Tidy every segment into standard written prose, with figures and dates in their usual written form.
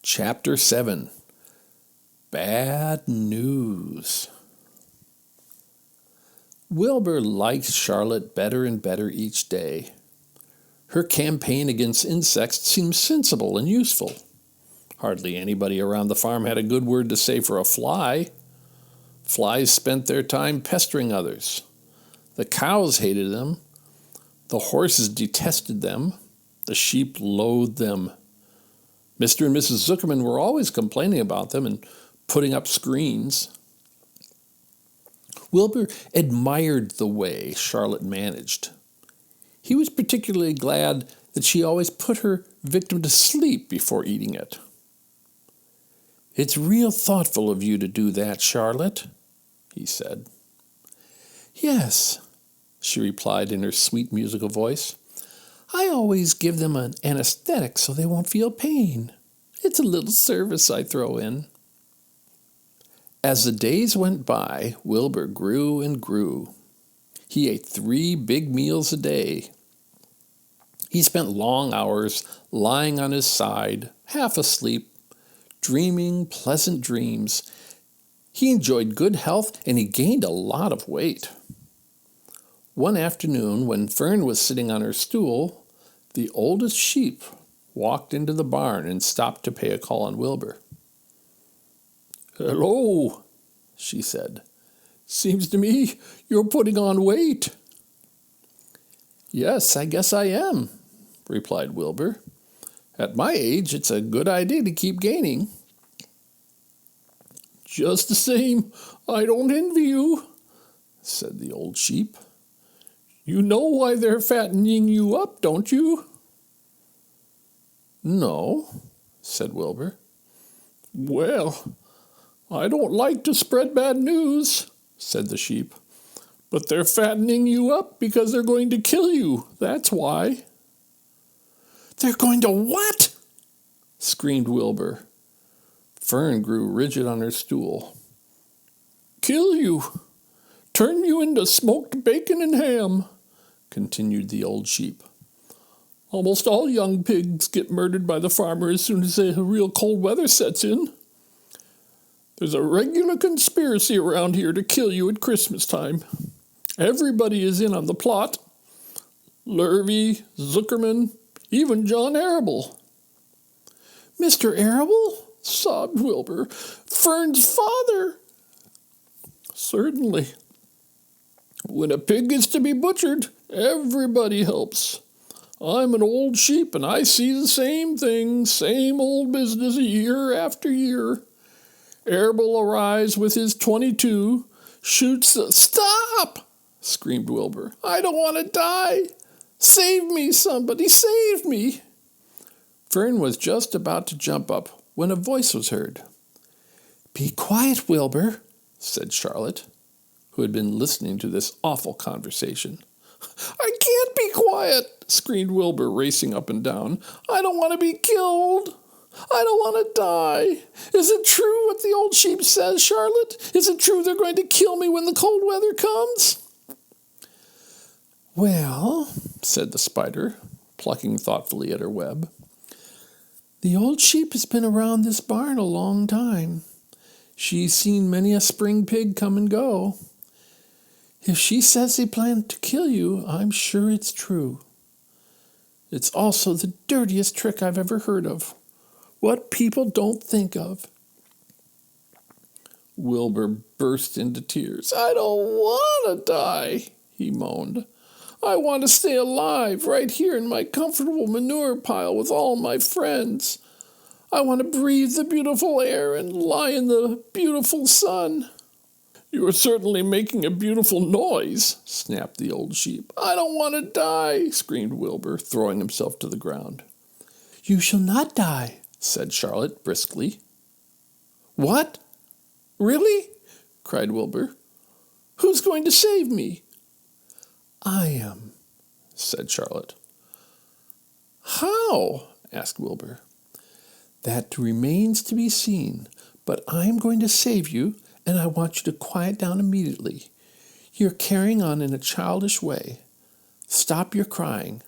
Chapter 7 Bad News. Wilber liked Charlotte better and better each day. Her campaign against insects seemed sensible and useful. Hardly anybody around the farm had a good word to say for a fly. Flies spent their time pestering others. The cows hated them. The horses detested them. The sheep loathed them. Mr. and Mrs. Zuckerman were always complaining about them and putting up screens. Wilber admired the way Charlotte managed. He was particularly glad that she always put her victim to sleep before eating it. "It's real thoughtful of you to do that, Charlotte," he said. "Yes," she replied in her sweet musical voice. "I always give them an anesthetic so they won't feel pain. It's a little service I throw in." As the days went by, Wilber grew and grew. He ate 3 big meals a day. He spent long hours lying on his side, half asleep, dreaming pleasant dreams. He enjoyed good health, and he gained a lot of weight. One afternoon, when Fern was sitting on her stool, the oldest sheep walked into the barn and stopped to pay a call on Wilber. "Hello," she said. "Seems to me you're putting on weight." "Yes, I guess I am," replied Wilber. "At my age, it's a good idea to keep gaining." "Just the same, I don't envy you," said the old sheep. "You know why they're fattening you up, don't you?" "No," said Wilber. "Well, I don't like to spread bad news," said the sheep, "but they're fattening you up because they're going to kill you. That's why." "They're going to what?" screamed Wilber. Fern grew rigid on her stool. "Kill you. Turn you into smoked bacon and ham," continued the old sheep. "Almost all young pigs get murdered by the farmer as soon as the real cold weather sets in. There's a regular conspiracy around here to kill you at Christmas time. Everybody is in on the plot. Lurvy, Zuckerman, even John Arable." "Mr. Arable?" sobbed Wilber. "Fern's father." "Certainly. When a pig is to be butchered, everybody helps. I'm an old sheep, and I see the same thing, same old business year after year. Arable arrives with his .22, shoots the— "Stop!" screamed Wilber. "I don't want to die. Save me, somebody, save me." Fern was just about to jump up when a voice was heard. "Be quiet, Wilber," said Charlotte, who had been listening to this awful conversation. "I can't be quiet," screamed Wilber, racing up and down. "I don't want to be killed. I don't want to die. Is it true what the old sheep says, Charlotte? Is it true they're going to kill me when the cold weather comes?" "Well," said the spider, plucking thoughtfully at her web, "the old sheep has been around this barn a long time. She's seen many a spring pig come and go. If she says they plan to kill you, I'm sure it's true. It's also the dirtiest trick I've ever heard of. What people don't think of." Wilber burst into tears. "I don't want to die," he moaned. "I want to stay alive right here in my comfortable manure pile with all my friends. I want to breathe the beautiful air and lie in the beautiful sun." "You're certainly making a beautiful noise," snapped the old sheep. "I don't want to die," screamed Wilber, throwing himself to the ground. "You shall not die," said Charlotte briskly. "What? Really?" cried Wilber. "Who's going to save me?" "I am," said Charlotte. "How?" asked Wilber. "That remains to be seen, but I'm going to save you, and I want you to quiet down immediately. You're carrying on in a childish way. Stop your crying.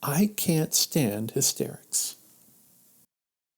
I can't stand hysterics."